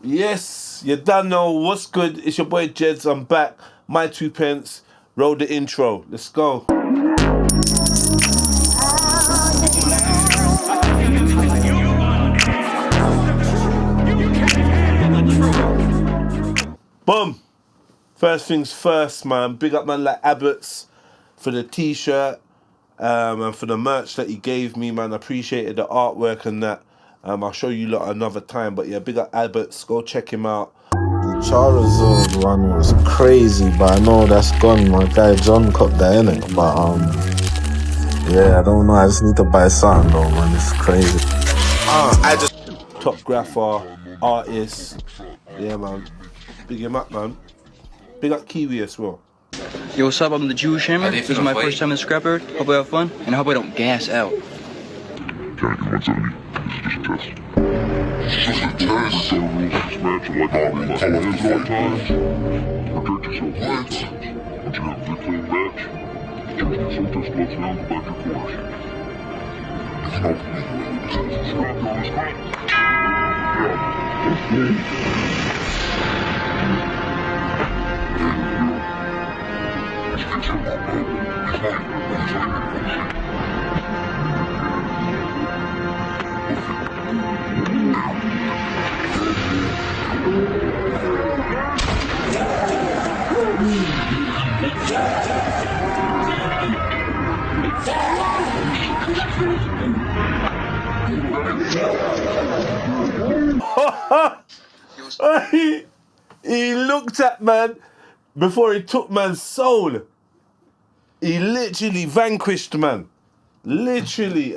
Yes, you done know what's good. It's your boy Jeds. I'm back. My 2pence. Roll the intro. Let's go. Boom. First things first, man. Big up man like Abbott's for the t-shirt and for the merch that he gave me, man. I appreciated the artwork and that. I'll show you lot another time, but yeah, big up Abbott's. Go check him out. The Charizard one was crazy, but I know that's gone. My guy John copped that, innit? But yeah, I don't know. I just need to buy something though, man. It's crazy. Top grapher, artist. Yeah, man. Big him up, man. Big up Kiwi as well. Yo, what's up? I'm the Jewish Hammer. This is my first time in Scrapyard. Hope I have fun, and I hope I don't gas out. Can't get 170. This is just a test. It's just a test. So rules this match are like all the times. Protect yourself. Once you have a good clean match, choose the Sultan slots down to back your corners. You can open me with this. Scrap on this fight. Yeah. Okay. Let's get your mom out. He's mine. He's mine. He looked at man before he took man's soul. He literally vanquished man. Literally.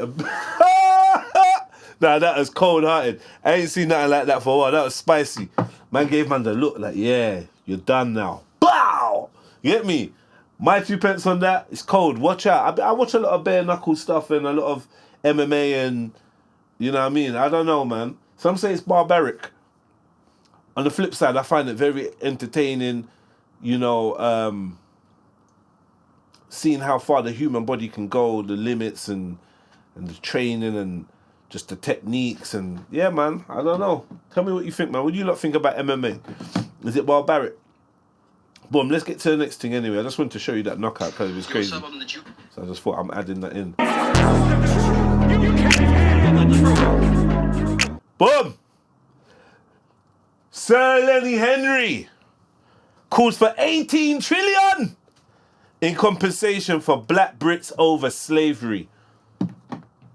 Nah, that was cold-hearted. I ain't seen nothing like that for a while. That was spicy. Man gave man the look like, yeah, you're done now. Bow! You get me? My 2pence on that, it's cold. Watch out. I watch a lot of bare knuckle stuff and a lot of MMA and, you know what I mean? I don't know, man. Some say it's barbaric. On the flip side, I find it very entertaining, you know, seeing how far the human body can go, the limits and the training and just the techniques and yeah, man. I don't know. Tell me what you think, man. What do you lot think about MMA? Is it barbaric? Boom. Let's get to the next thing anyway. I just wanted to show you that knockout because it was crazy. So I just thought I'm adding that in. Boom. Sir Lenny Henry calls for 18 trillion in compensation for black Brits over slavery.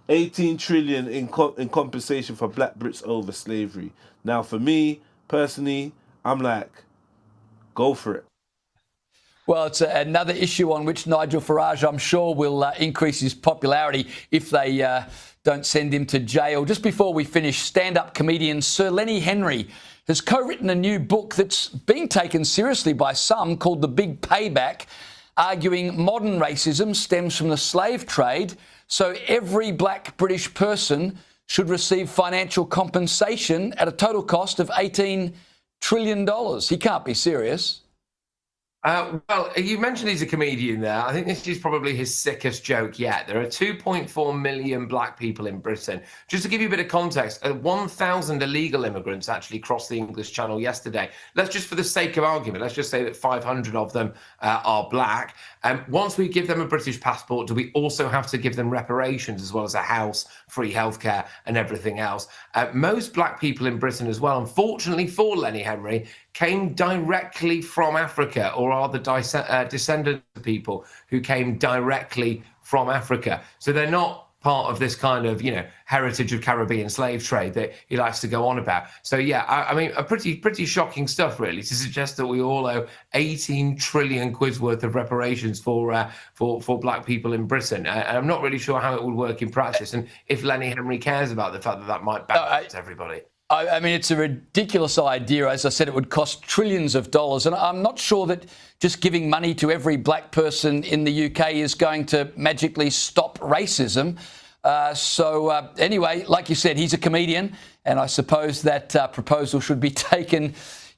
18 trillion in compensation for black Brits over slavery. Now, for me, personally, I'm like, go for it. Well, it's another issue on which Nigel Farage, I'm sure, will increase his popularity if they don't send him to jail. Just before we finish, stand-up comedian Sir Lenny Henry has co-written a new book that's being taken seriously by some called The Big Payback, arguing modern racism stems from the slave trade. So every black British person should receive financial compensation at a total cost of $18 trillion. He can't be serious. Well, you mentioned he's a comedian there. I think this is probably his sickest joke yet. There are 2.4 million black people in Britain. Just to give you a bit of context, 1,000 illegal immigrants actually crossed the English Channel yesterday. Let's just, for the sake of argument, let's just say that 500 of them are black. Once we give them a British passport, do we also have to give them reparations as well as a house, free healthcare and everything else? Most black people in Britain as well, unfortunately for Lenny Henry, came directly from Africa or are the descendants of people who came directly from Africa. So they're not part of this kind of, you know, heritage of Caribbean slave trade that he likes to go on about. So yeah, I mean, a pretty shocking stuff really to suggest that we all owe 18 trillion quid's worth of reparations for black people in Britain. And I'm not really sure how it would work in practice and if Lenny Henry cares about the fact that that might benefit everybody. I mean, it's a ridiculous idea. As I said, it would cost trillions of dollars. And I'm not sure that just giving money to every black person in the UK is going to magically stop racism. Anyway, like you said, he's a comedian. And I suppose that proposal should be taken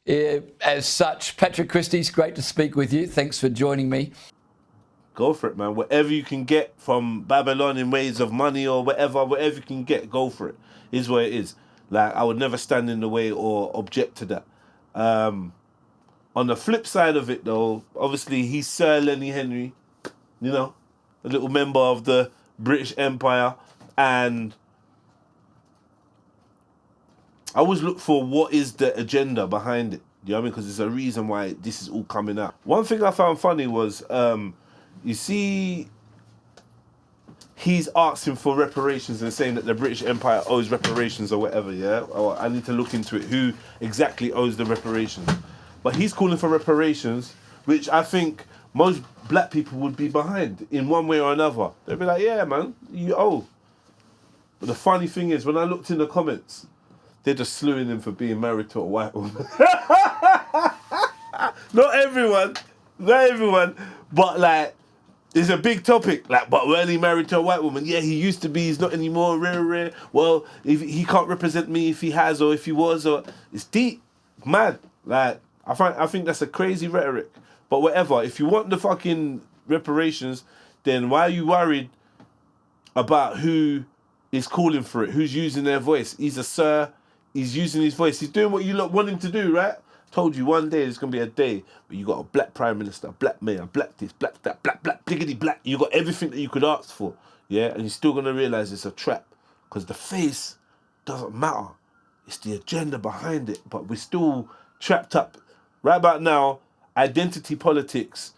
as such. Patrick Christie's great to speak with you. Thanks for joining me. go for it, man. Whatever you can get from Babylon in ways of money or whatever you can get, go for it. Is what it is. Like, I would never stand in the way or object to that. On the flip side of it, though, obviously he's Sir Lenny Henry, you know, a little member of the British Empire, and I always look for what is the agenda behind it. You know what I mean? Because there's a reason why this is all coming out. One thing I found funny was, you see, he's asking for reparations and saying that the British Empire owes reparations or whatever, yeah? Or I need to look into it, who exactly owes the reparations. But he's calling for reparations, which I think most black people would be behind in one way or another. They'd be like, yeah, man, you owe. But the funny thing is, when I looked in the comments, they're just slewing him for being married to a white woman. Not everyone, but like, it's a big topic. Like, but when he married to a white woman, yeah, he used to be, he's not anymore, rare. Well, if he can't represent me if he has or if he was, or it's deep, mad. Like, I think that's a crazy rhetoric. But whatever, if you want the fucking reparations, then why are you worried about who is calling for it, who's using their voice? He's a sir, he's using his voice, he's doing what you lot want him to do, right? Told you one day there's gonna be a day where you got a black prime minister, black mayor, black this, black that, black, bliggity black. You got everything that you could ask for, yeah? And you're still gonna realize it's a trap. Because the face doesn't matter. It's the agenda behind it. But we're still trapped up. Right about now, identity politics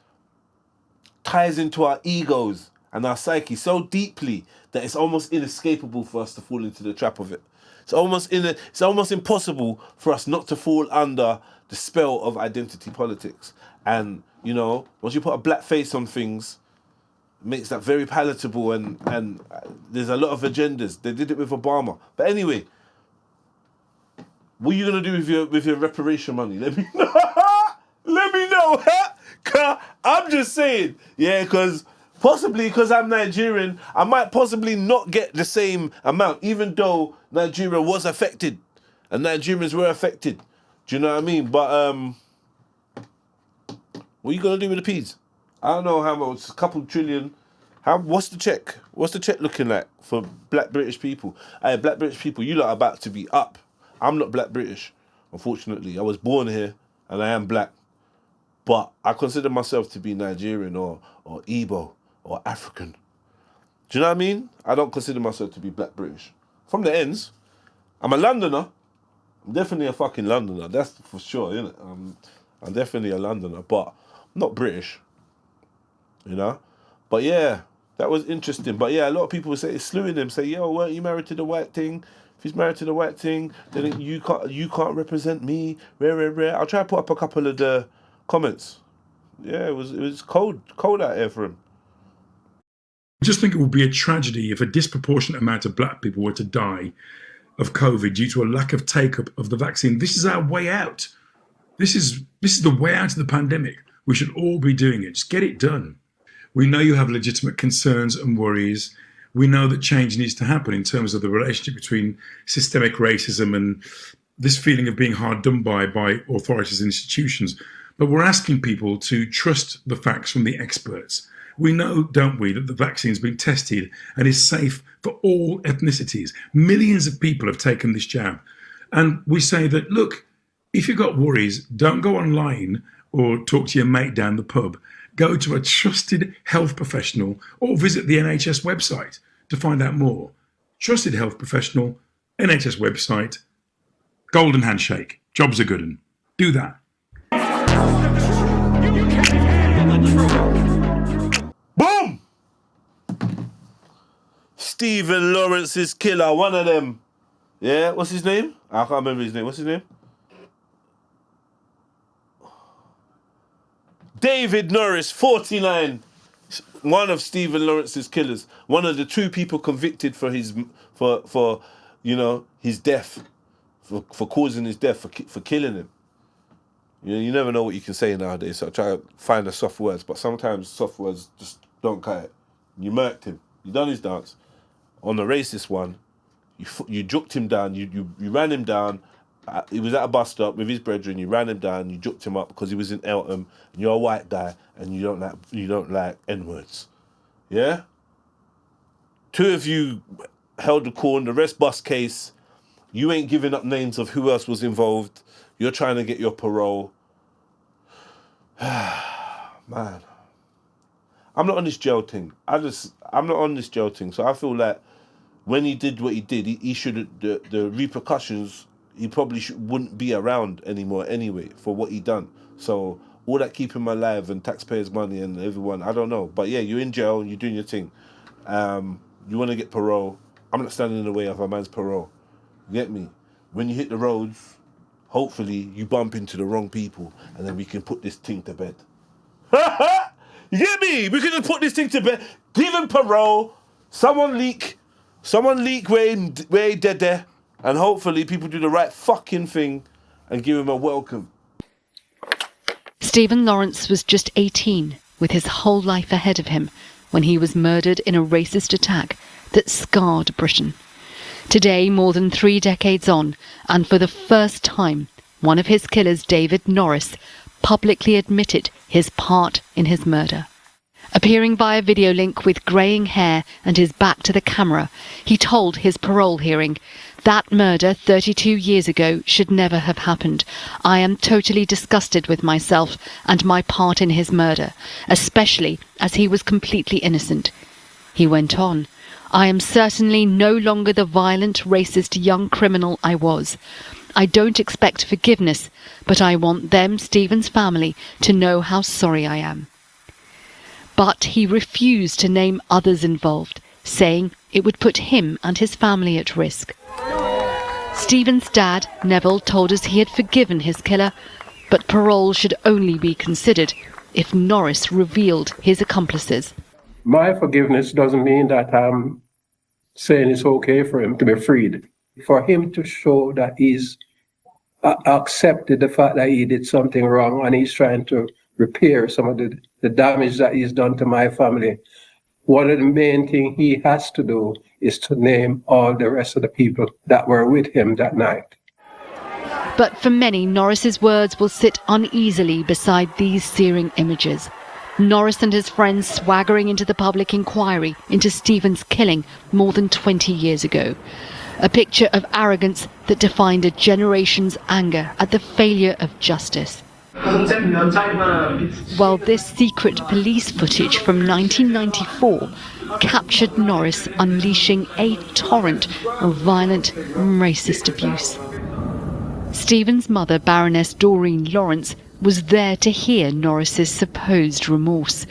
ties into our egos and our psyche so deeply that it's almost inescapable for us to fall into the trap of it. It's almost impossible for us not to fall under the spell of identity politics. And, you know, once you put a black face on things, it makes that very palatable, and there's a lot of agendas. They did it with Obama. But anyway, what are you gonna do with your reparation money? Let me know. Let me know. I'm just saying, yeah, because I'm Nigerian, I might possibly not get the same amount, even though Nigeria was affected and Nigerians were affected. Do you know what I mean? But what are you gonna do with the peas? I don't know how much, a couple trillion. What's the check? What's the check looking like for black British people? Hey, black British people, you lot are about to be up. I'm not black British, unfortunately. I was born here and I am black. But I consider myself to be Nigerian or Igbo or African. Do you know what I mean? I don't consider myself to be black British. From the ends, I'm a Londoner. I'm definitely a fucking Londoner. That's for sure, innit? I'm definitely a Londoner, but I'm not British. You know? But yeah, that was interesting. But yeah, a lot of people say, slewing him, say, yo, weren't you married to the white thing? If he's married to the white thing, then you can't represent me. Rare. I'll try to put up a couple of the comments. Yeah, it was cold out here for him. I just think it would be a tragedy if a disproportionate amount of black people were to die of COVID due to a lack of take-up of the vaccine. This is our way out. This is the way out of the pandemic. We should all be doing it. Just get it done. We know you have legitimate concerns and worries. We know that change needs to happen in terms of the relationship between systemic racism and this feeling of being hard done by authorities and institutions. But we're asking people to trust the facts from the experts. We know, don't we, that the vaccine's been tested and is safe for all ethnicities. Millions of people have taken this jab. And we say that, look, if you've got worries, don't go online or talk to your mate down the pub. Go to a trusted health professional or visit the NHS website to find out more. Trusted health professional, NHS website, golden handshake. Job's a good one. Do that. Boom! Stephen Lawrence's killer, one of them. Yeah, what's his name? I can't remember his name. What's his name? David Norris, 49. One of Stephen Lawrence's killers. One of the two people convicted for his death, for causing his death, for killing him. You never know what you can say nowadays, so I try to find the soft words, but sometimes soft words just don't cut it. You murked him. You done his dance. On the racist one, you juked him down, you ran him down, He was at a bus stop with his brethren. You ran him down. You juked him up because he was in Eltham. And you're a white guy, and you don't like N-words. Yeah. 2 of you held the corn. The rest bust case. You ain't giving up names of who else was involved. You're trying to get your parole. Man, I'm not on this jail thing. I'm not on this jail thing. So I feel like when he did what he did, he should the repercussions. He probably wouldn't be around anymore anyway for what he done. So all that keeping him alive and taxpayers' money and everyone, I don't know. But yeah, you're in jail and you're doing your thing. You want to get parole. I'm not standing in the way of a man's parole. You get me? When you hit the roads, hopefully you bump into the wrong people and then we can put this thing to bed. You get me? We can just put this thing to bed. Give him parole. Someone leak where he dead there. And hopefully people do the right fucking thing and give him a welcome. Stephen Lawrence was just 18, with his whole life ahead of him, when he was murdered in a racist attack that scarred Britain. Today, more than 3 decades on, and for the first time, one of his killers, David Norris, publicly admitted his part in his murder. Appearing via video link with greying hair and his back to the camera, he told his parole hearing, "That murder 32 years ago should never have happened. I am totally disgusted with myself and my part in his murder, especially as he was completely innocent." He went on, "I am certainly no longer the violent, racist young criminal I was. I don't expect forgiveness, but I want them, Stephen's family, to know how sorry I am." But he refused to name others involved, saying it would put him and his family at risk. Stephen's dad, Neville, told us he had forgiven his killer, but parole should only be considered if Norris revealed his accomplices. My forgiveness doesn't mean that I'm saying it's okay for him to be freed. For him to show that he's accepted the fact that he did something wrong and he's trying to repair some of the damage that he's done to my family. One of the main things he has to do is to name all the rest of the people that were with him that night. But for many, Norris's words will sit uneasily beside these searing images. Norris and his friends swaggering into the public inquiry into Stephen's killing more than 20 years ago. A picture of arrogance that defined a generation's anger at the failure of justice. While this secret police footage from 1994 captured Norris unleashing a torrent of violent, racist abuse. Stephen's mother, Baroness Doreen Lawrence, was there to hear Norris's supposed remorse.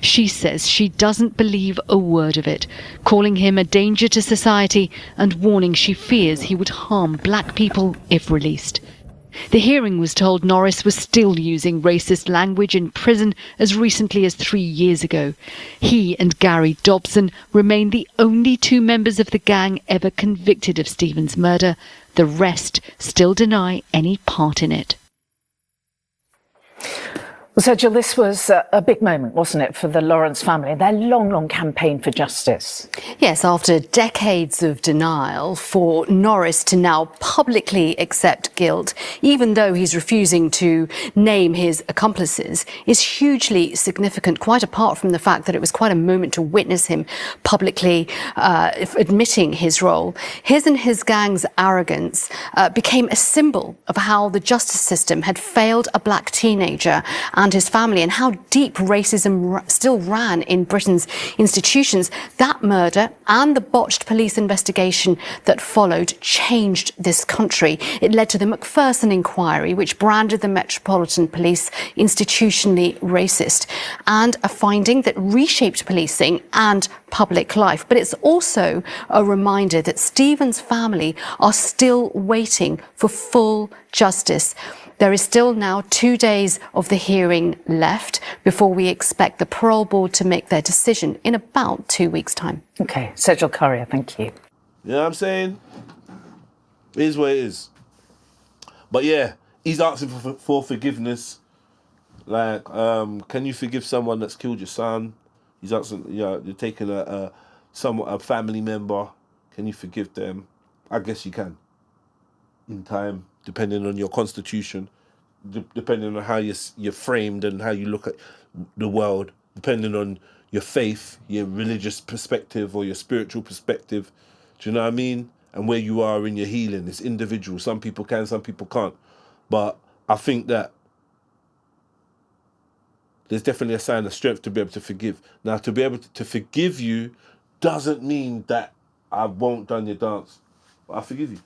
She says she doesn't believe a word of it, calling him a danger to society and warning she fears he would harm black people if released. The hearing was told Norris was still using racist language in prison as recently as 3 years ago. He and Gary Dobson remain the only 2 members of the gang ever convicted of Stephen's murder. The rest still deny any part in it. Well, so Jill, this was a big moment, wasn't it, for the Lawrence family, their long, long campaign for justice? Yes, after decades of denial, for Norris to now publicly accept guilt, even though he's refusing to name his accomplices, is hugely significant, quite apart from the fact that it was quite a moment to witness him publicly admitting his role. His and his gang's arrogance became a symbol of how the justice system had failed a black teenager and his family, and how deep racism still ran in Britain's institutions. That murder and the botched police investigation that followed changed this country. It led to the Macpherson inquiry, which branded the Metropolitan Police institutionally racist, and a finding that reshaped policing and public life. But it's also a reminder that Stephen's family are still waiting for full justice. There is still now 2 days of the hearing left before we expect the parole board to make their decision in about 2 weeks' time. OK, Sejal Courier, thank you. You know what I'm saying? It is what it is. But yeah, he's asking for forgiveness. Like, can you forgive someone that's killed your son? He's asking, you're taking a family member. Can you forgive them? I guess you can. In time. depending on your constitution, depending on how you're framed and how you look at the world, depending on your faith, your religious perspective or your spiritual perspective. Do you know what I mean? And where you are in your healing. It's individual. Some people can, some people can't. But I think that there's definitely a sign of strength to be able to forgive. Now, to be able to forgive you doesn't mean that I won't done your dance. But I forgive you.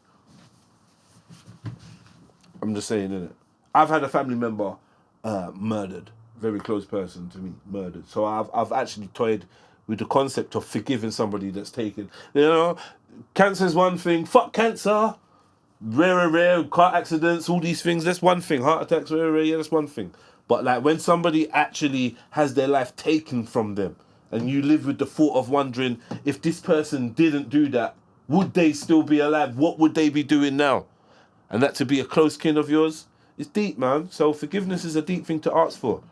I'm just saying, innit? I've had a family member murdered. Very close person to me, murdered. So I've actually toyed with the concept of forgiving somebody that's taken. You know, cancer's one thing. Fuck cancer. Rare, car accidents, all these things. That's one thing. Heart attacks, rare, yeah, that's one thing. But like when somebody actually has their life taken from them, and you live with the thought of wondering if this person didn't do that, would they still be alive? What would they be doing now? And that to be a close kin of yours, it's deep, man. So forgiveness is a deep thing to ask for.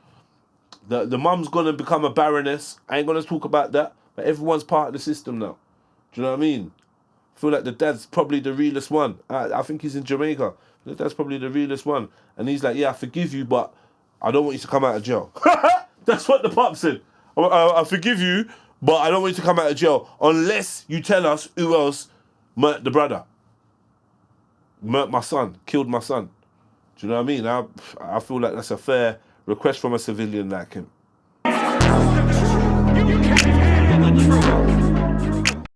The mum's gonna become a baroness. I ain't gonna talk about that, but everyone's part of the system now. Do you know what I mean? I feel like the dad's probably the realest one. I think he's in Jamaica. The dad's probably the realest one. And he's like, yeah, I forgive you, but I don't want you to come out of jail. That's what the pop said. I forgive you, but I don't want you to come out of jail unless you tell us who else murdered the brother. Murdered my son, killed my son. Do you know what I mean? I feel like that's a fair request from a civilian like him.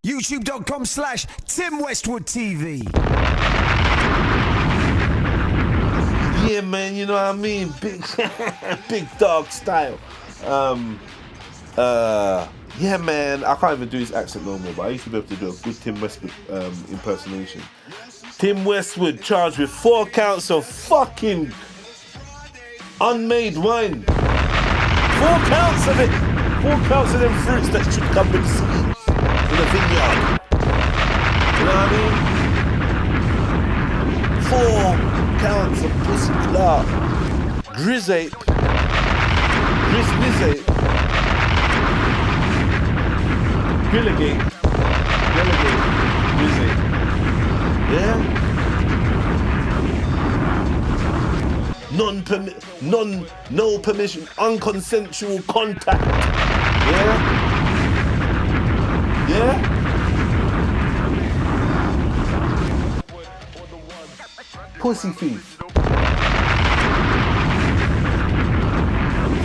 YouTube.com/Tim Westwood TV. Yeah, man, you know what I mean? Big dog style. Yeah, man, I can't even do his accent no more, but I used to be able to do a good Tim Westwood impersonation. Tim Westwood charged with 4 counts of fucking unmade wine. 4 counts of it. 4 counts of them fruits that should come with seed in a vineyard. You know what I mean? 4 counts of pussy clark. Grizape. Grizape. Grilligate. Grizape. Yeah? No permission, unconsensual contact. Yeah? Yeah? Pussy thief.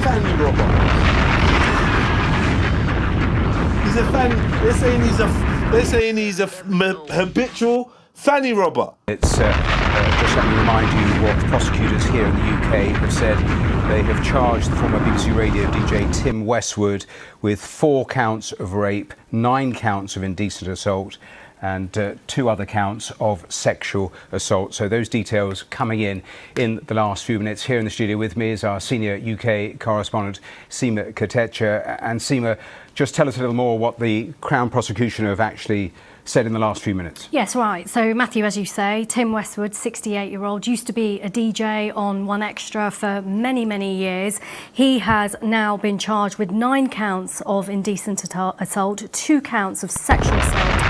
Fanny robber. He's a fan. They're saying he's a habitual fanny robber. It's just let me remind you what prosecutors here in the UK have said. They have charged the former BBC Radio DJ Tim Westwood with 4 counts of rape, 9 counts of indecent assault, and 2 other counts of sexual assault. So those details coming in the last few minutes. Here in the studio with me is our senior UK correspondent, Seema Katecha. And Seema, just tell us a little more what the Crown prosecution have actually said in the last few minutes. Yes, right. So, Matthew, as you say, Tim Westwood, 68-year-old, used to be a DJ on 1Extra for many, many years. He has now been charged with 9 counts of indecent assault, 2 counts of sexual assault,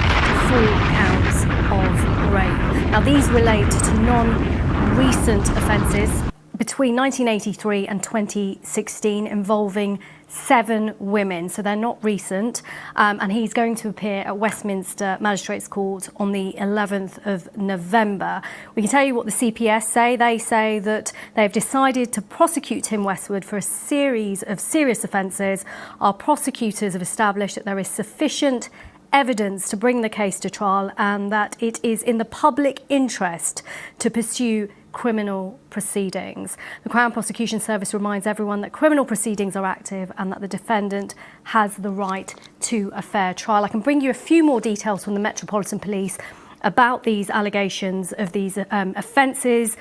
4 counts of rape. Now, these relate to non-recent offences between 1983 and 2016 involving 7 women, so they're not recent, and he's going to appear at Westminster Magistrates Court on the 11th of November. We can tell you what the CPS say. They say that they've decided to prosecute Tim Westwood for a series of serious offences. Our prosecutors have established that there is sufficient evidence to bring the case to trial and that it is in the public interest to pursue criminal proceedings. The Crown Prosecution Service reminds everyone that criminal proceedings are active and that the defendant has the right to a fair trial. I can bring you a few more details from the Metropolitan Police about these allegations of these offences.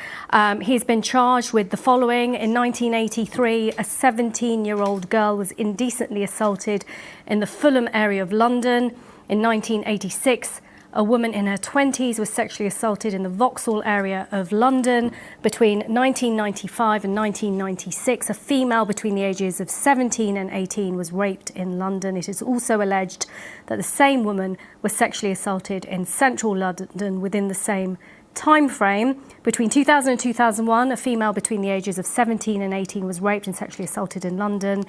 He's been charged with the following. In 1983, a 17-year-old girl was indecently assaulted in the Fulham area of London. In 1986, a woman in her 20s was sexually assaulted in the Vauxhall area of London. Between 1995 and 1996, a female between the ages of 17 and 18 was raped in London. It is also alleged that the same woman was sexually assaulted in central London within the same time frame, between 2000 and 2001, a female between the ages of 17 and 18 was raped and sexually assaulted in London.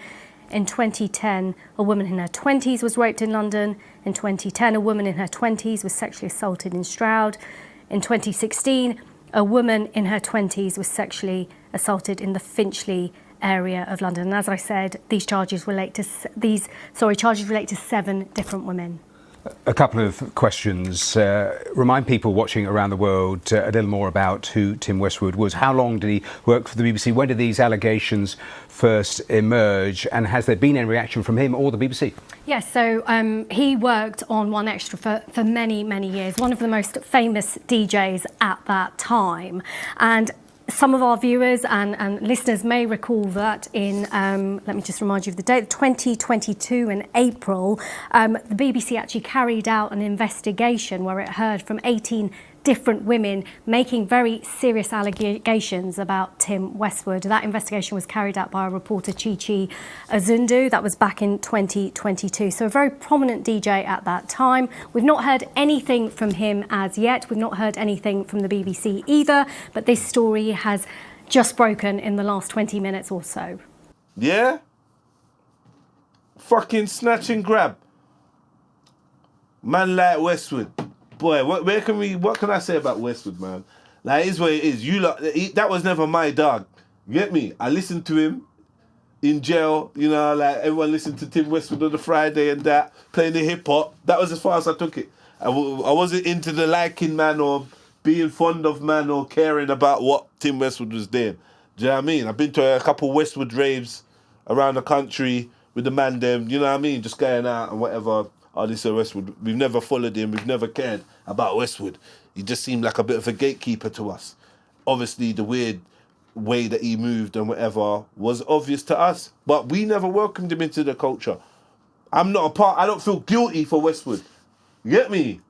In 2010, a woman in her 20s was raped in London. In 2010, a woman in her 20s was sexually assaulted in Stroud. In 2016, a woman in her 20s was sexually assaulted in the Finchley area of London. And as I said, these charges relate to charges relate to 7 different women. A couple of questions. Remind people watching around the world a little more about who Tim Westwood was. How long did he work for the BBC? When did these allegations first emerge? And has there been any reaction from him or the BBC? Yes, so he worked on One Extra for many, many years. One of the most famous DJs at that time. And some of our viewers and listeners may recall that in, let me just remind you of the date, 2022 in April, the BBC actually carried out an investigation where it heard from 18 different women making very serious allegations about Tim Westwood. That investigation was carried out by a reporter, Chichi Azundu. That was back in 2022. So a very prominent DJ at that time. We've not heard anything from him as yet. We've not heard anything from the BBC either. But this story has just broken in the last 20 minutes or so. Yeah? Fucking snatch and grab. Man like Westwood. Boy, what can I say about Westwood, man? Like, it is what it is. That was never my dog. You get me? I listened to him in jail, you know, like everyone listened to Tim Westwood on the Friday and that, playing the hip hop. That was as far as I took it. I wasn't into the liking man or being fond of man or caring about what Tim Westwood was doing. Do you know what I mean? I've been to a couple Westwood raves around the country with the man them, you know what I mean? Just going out and whatever. Oh, this is Westwood. We've never followed him. We've never cared about Westwood. He just seemed like a bit of a gatekeeper to us. Obviously, the weird way that he moved and whatever was obvious to us, but we never welcomed him into the culture. I'm not a part. I don't feel guilty for Westwood. You get me?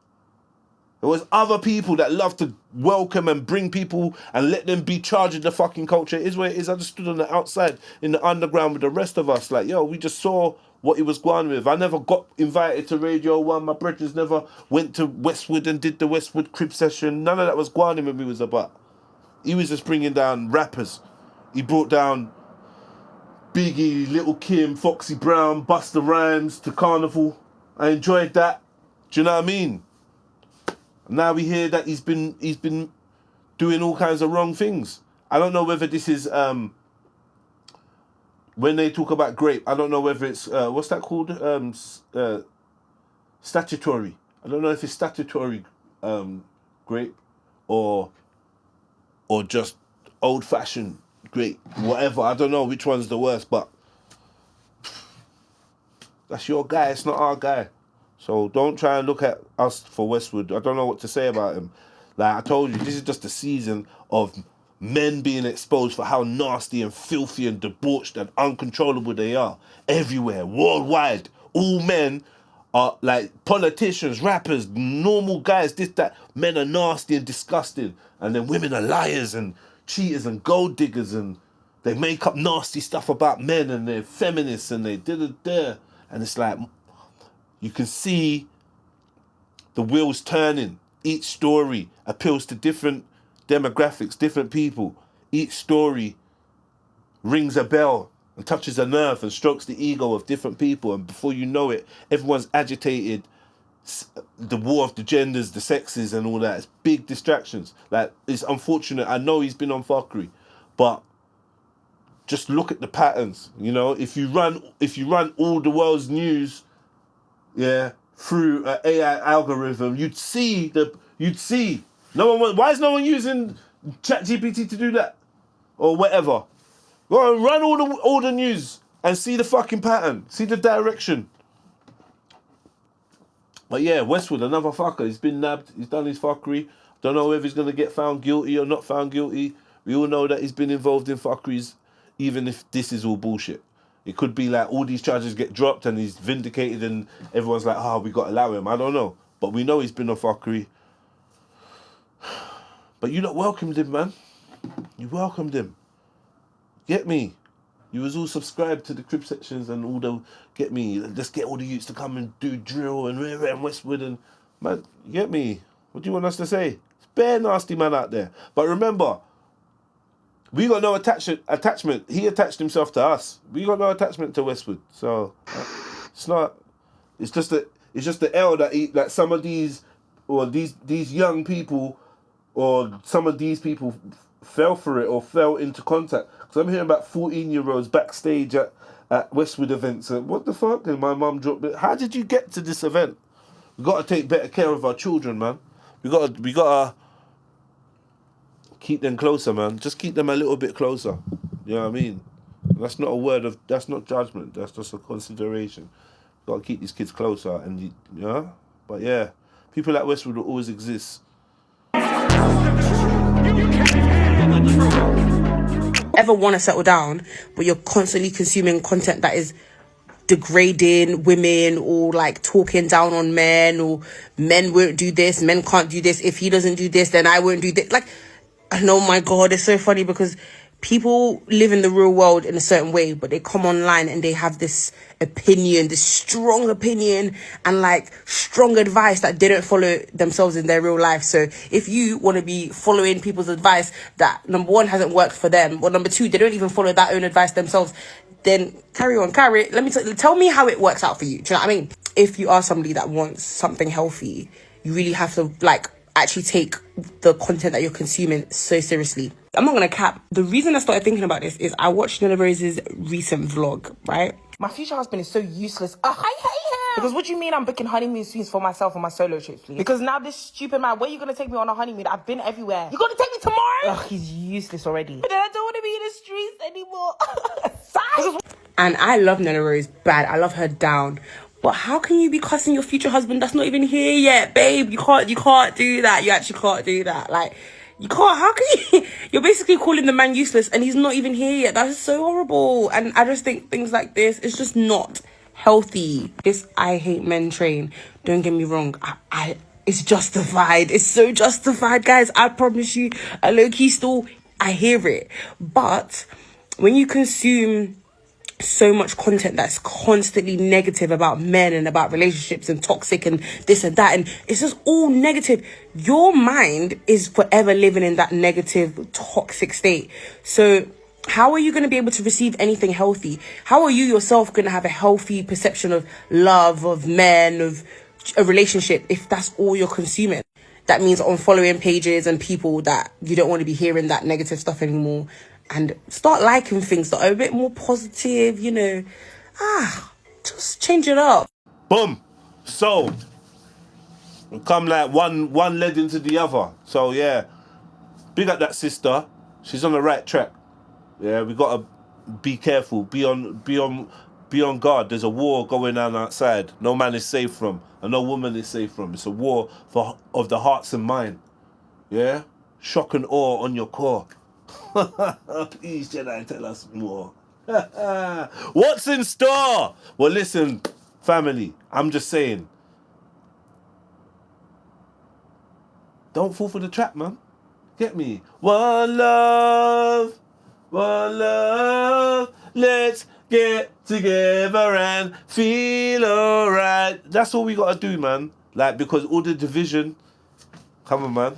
There was other people that love to welcome and bring people and let them be charged of the fucking culture. It is what it is. I just stood on the outside in the underground with the rest of us. Like, yo, we just saw what he was going with. I never got invited to Radio 1. My brothers never went to Westwood and did the Westwood crib session. None of that was going when we was about. He was just bringing down rappers. He brought down Biggie, Little Kim, Foxy Brown, Busta Rhymes to Carnival. I enjoyed that. Do you know what I mean? Now we hear that he's been doing all kinds of wrong things. I don't know whether this is when they talk about grape, I don't know whether it's what's that called? Statutory. I don't know if it's statutory grape or just old-fashioned grape. Whatever. I don't know which one's the worst, but that's your guy. It's not our guy. So don't try and look at us for Westwood. I don't know what to say about him. Like I told you, this is just a season of men being exposed for how nasty and filthy and debauched and uncontrollable they are. Everywhere, worldwide. All men are like politicians, rappers, normal guys, this, that. Men are nasty and disgusting. And then women are liars and cheaters and gold diggers and they make up nasty stuff about men and they're feminists and they da-da-da. And it's like, you can see the wheels turning. Each story appeals to different demographics, different people. Each story rings a bell and touches a nerve and strokes the ego of different people. And before you know it, everyone's agitated. The war of the genders, the sexes and all that. It's big distractions. Like, it's unfortunate. I know he's been on fuckery, but just look at the patterns. You know, if you run all the world's news, yeah, through an AI algorithm, you'd see. No one. Why is no one using ChatGPT to do that, or whatever? Go and run all the news and see the fucking pattern, see the direction. But yeah, Westwood, another fucker. He's been nabbed. He's done his fuckery. Don't know if he's gonna get found guilty or not found guilty. We all know that he's been involved in fuckeries, even if this is all bullshit. It could be like all these charges get dropped and he's vindicated and everyone's like, oh, we got to allow him. I don't know. But we know he's been on fuckery. But you not welcomed him, man. You welcomed him. Get me? You was all subscribed to the crib sections and all the, get me, let's get all the youths to come and do drill and Westwood and, man, you get me? What do you want us to say? It's bare nasty man out there. But remember, we got no attachment. He attached himself to us. We got no attachment to Westwood. So it's not. It's just the L that some of these or these young people or some of these people fell for it or fell into contact. Because I'm hearing about 14-year-olds backstage at Westwood events. What the fuck? And my mum dropped it. How did you get to this event? We got to take better care of our children, man. We gotta keep them closer, man. Just keep them a little bit closer. You know what I mean? That's not judgment. That's just a consideration. Gotta keep these kids closer, and you know. But yeah, people like Westwood will always exist. Ever want to settle down, but you're constantly consuming content that is degrading women or like talking down on men, or men won't do this, men can't do this. If he doesn't do this, then I won't do this. Like, oh my God, it's so funny because people live in the real world in a certain way, but they come online and they have this opinion, this strong opinion and like strong advice that they don't follow themselves in their real life. So if you want to be following people's advice that, number one, hasn't worked for them, or number two, they don't even follow that own advice themselves, then carry on. Let me tell me how it works out for you. Do you know what I mean? If you are somebody that wants something healthy, you really have to like actually take the content that you're consuming so seriously. I'm not gonna cap. The reason I started thinking about this is I watched Nella Rose's recent vlog, right? My future husband is so useless. I hate him. Because what do you mean I'm booking honeymoon suites for myself on my solo trips, please? Because now this stupid man, where are you going to take me on a honeymoon? I've been everywhere. You're going to take me tomorrow? Ugh, he's useless already. But then I don't want to be in the streets anymore. And I love Nella Rose bad. I love her down. But how can you be cussing your future husband that's not even here yet, babe? You can't do that. You actually can't do that. Like, you can't. How can you? You're basically calling the man useless and he's not even here yet. That is so horrible. And I just think things like this, it's just not healthy. This I hate men train. Don't get me wrong. It's justified. It's so justified, guys. I promise you, a low-key still, I hear it. But when you consume so much content that's constantly negative about men and about relationships and toxic and this and that, and it's just all negative, your mind is forever living in that negative, toxic state. So how are you going to be able to receive anything healthy? How are you yourself going to have a healthy perception of love, of men, of a relationship, if that's all you're consuming? That means unfollowing pages and people that you don't want to be hearing that negative stuff anymore, and start liking things that are a bit more positive, you know. Just change it up. Boom. So, we come like one led into the other. So, yeah. Big up that sister. She's on the right track. Yeah, we got to be careful. Be on guard. There's a war going on outside. No man is safe from. And no woman is safe from. It's a war of the hearts and mind. Yeah? Shock and awe on your core. Please, Jedi, tell us more. What's in store? Well, listen, family, I'm just saying, don't fall for the trap, man. Get me? One love, let's get together and feel alright. That's all we gotta do, man. Like, because all the division, come on, man.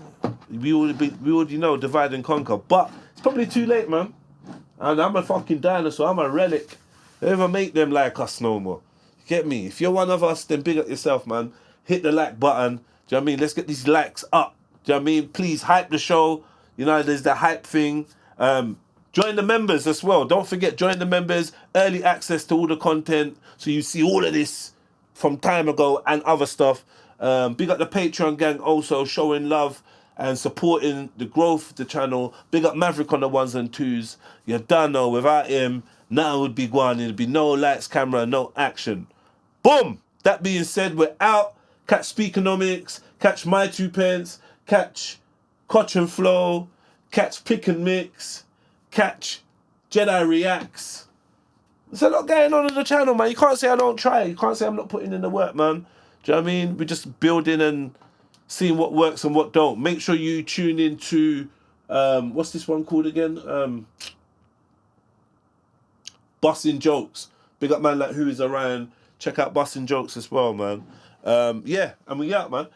We already know divide and conquer, but it's probably too late, man. And I'm a fucking dinosaur. I'm a relic. They never make them like us no more. Get me? If you're one of us, then big up yourself, man. Hit the like button. Do you know what I mean? Let's get these likes up. Do you know what I mean? Please hype the show. You know, there's the hype thing. Join the members as well. Don't forget, join the members. Early access to all the content. So you see all of this from time ago and other stuff. Big up the Patreon gang also, showing love and supporting the growth of the channel. Big up Maverick on the ones and twos. You don't know, without him, nothing would be going. There'd be no lights, camera, no action. Boom! That being said, we're out. Catch Speakonomics, catch My 2 Pence, catch Koch and Flow, catch Pick and Mix, catch Jedi Reacts. There's a lot going on the channel, man. You can't say I don't try. You can't say I'm not putting in the work, man. Do you know what I mean? We're just building and seeing what works and what don't. Make sure you tune into, what's this one called again? Bussin' Jokes. Big up man like Who Is Around. Check out Bussin' Jokes as well, man. Yeah, and we out, man.